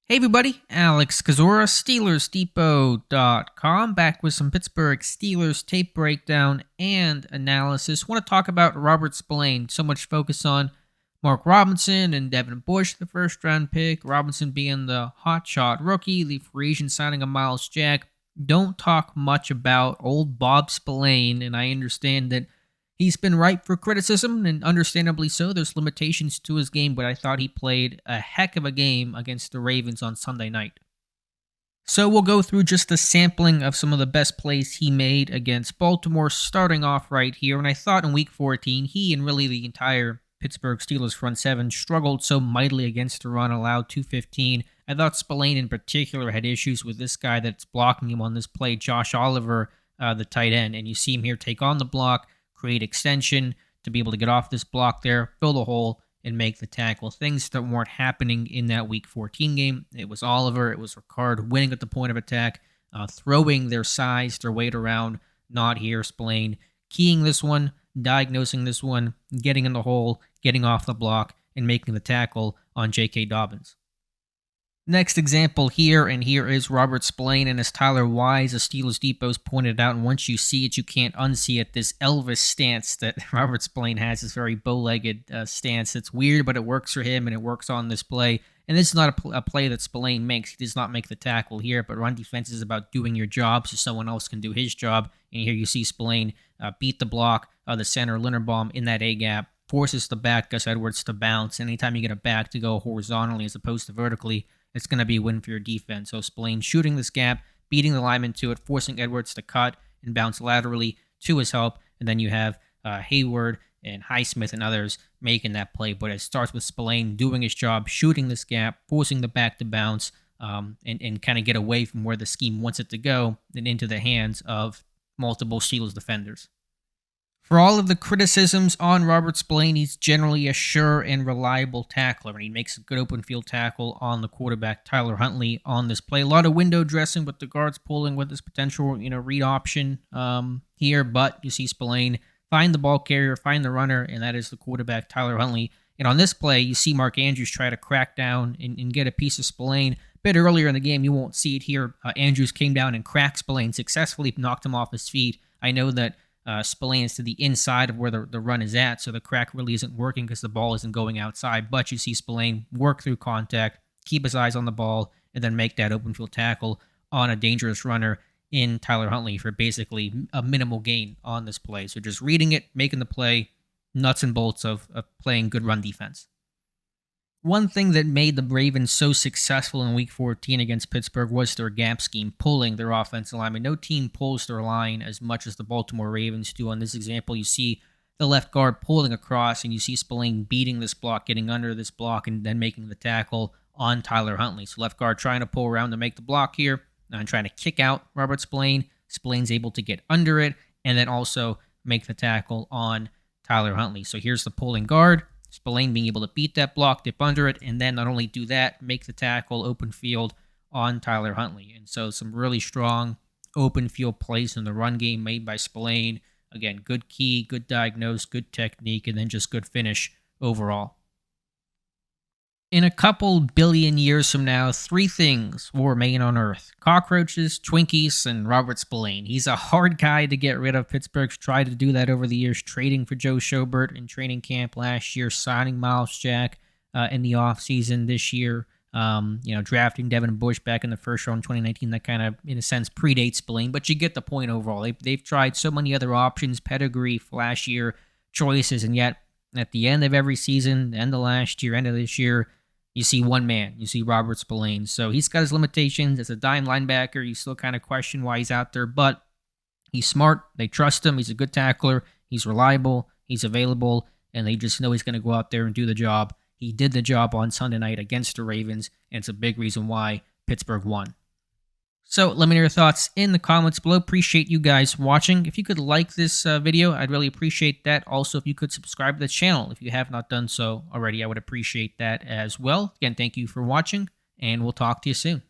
Hey everybody, Alex Kazora, SteelersDepot.com, back with some Pittsburgh Steelers tape breakdown and analysis. Want to talk about Robert Spillane. So much focus on Mark Robinson and Devin Bush, the first round pick. Robinson being the hotshot rookie, the free agent signing of Miles Jack. Don't talk much about old Bob Spillane, and I understand that he's been ripe for criticism, and understandably so. There's limitations to his game, but I thought he played a heck of a game against the Ravens on Sunday night. So we'll go through just a sampling of some of the best plays he made against Baltimore, starting off right here. And I thought in Week 14, he and really the entire Pittsburgh Steelers front seven struggled so mightily against the run, allowed 215. I thought Spillane in particular had issues with this guy that's blocking him on this play, Josh Oliver, the tight end. And you see him here take on the block, create extension to be able to get off this block there, fill the hole, and make the tackle. Things that weren't happening in that Week 14 game. It was Oliver, it was Ricard winning at the point of attack, throwing their size, their weight around. Not here, Spillane keying this one, diagnosing this one, getting in the hole, getting off the block, and making the tackle on J.K. Dobbins. Next example here, and here is Robert Spillane, and as Tyler Wise of Steelers Depot's pointed out, and once you see it, you can't unsee it, this Elvis stance that Robert Spillane has, this very bow-legged stance. It's weird, but it works for him, and it works on this play. And this is not a play that Spillane makes. He does not make the tackle here, but run defense is about doing your job so someone else can do his job. And here you see Spillane beat the block of the center, Linderbaum, in that A-gap, forces the back, Gus Edwards, to bounce. Anytime you get a back to go horizontally as opposed to vertically, it's going to be a win for your defense. So Spillane shooting this gap, beating the lineman to it, forcing Edwards to cut and bounce laterally to his help. And then you have Hayward and Highsmith and others making that play. But it starts with Spillane doing his job, shooting this gap, forcing the back to bounce, and kind of get away from where the scheme wants it to go and into the hands of multiple Steelers defenders. For all of the criticisms on Robert Spillane, he's generally a sure and reliable tackler, and he makes a good open field tackle on the quarterback, Tyler Huntley, on this play. A lot of window dressing, but the guards pulling with this potential, read option here, but you see Spillane find the ball carrier, find the runner, and that is the quarterback, Tyler Huntley. And on this play, you see Mark Andrews try to crack down and get a piece of Spillane. A bit earlier in the game, you won't see it here. Andrews came down and cracked Spillane, successfully knocked him off his feet. I know that Spillane is to the inside of where the run is at, so the crack really isn't working because the ball isn't going outside. But you see Spillane work through contact, keep his eyes on the ball, and then make that open field tackle on a dangerous runner in Tyler Huntley for basically a minimal gain on this play. So just reading it, making the play, nuts and bolts of playing good run defense. One thing that made the Ravens so successful in Week 14 against Pittsburgh was their gap scheme, pulling their offensive line. No team pulls their line as much as the Baltimore Ravens do. On this example, you see the left guard pulling across, and you see Spillane beating this block, getting under this block, and then making the tackle on Tyler Huntley. So left guard trying to pull around to make the block here, and trying to kick out Robert Spillane. Spillane's able to get under it, and then also make the tackle on Tyler Huntley. So here's the pulling guard. Spillane being able to beat that block, dip under it, and then not only do that, make the tackle open field on Tyler Huntley. And so some really strong open field plays in the run game made by Spillane. Again, good key, good diagnose, good technique, and then just good finish overall. In a couple billion years from now, three things will remain on Earth: cockroaches, Twinkies, and Robert Spillane. He's a hard guy to get rid of. Pittsburgh's tried to do that over the years, trading for Joe Schobert in training camp last year, signing Miles Jack in the offseason this year, drafting Devin Bush back in the first round in 2019. That kind of, in a sense, predates Spillane, but you get the point overall. They've tried so many other options, pedigree, flashier choices, and yet at the end of every season, end of last year, end of this year, you see one man. You see Robert Spillane. So he's got his limitations. As a dime linebacker, you still kind of question why he's out there, but he's smart. They trust him. He's a good tackler. He's reliable. He's available, and they just know he's going to go out there and do the job. He did the job on Sunday night against the Ravens, and it's a big reason why Pittsburgh won. So let me know your thoughts in the comments below. Appreciate you guys watching. If you could like this video, I'd really appreciate that. Also, if you could subscribe to the channel if you have not done so already, I would appreciate that as well. Again, thank you for watching, and we'll talk to you soon.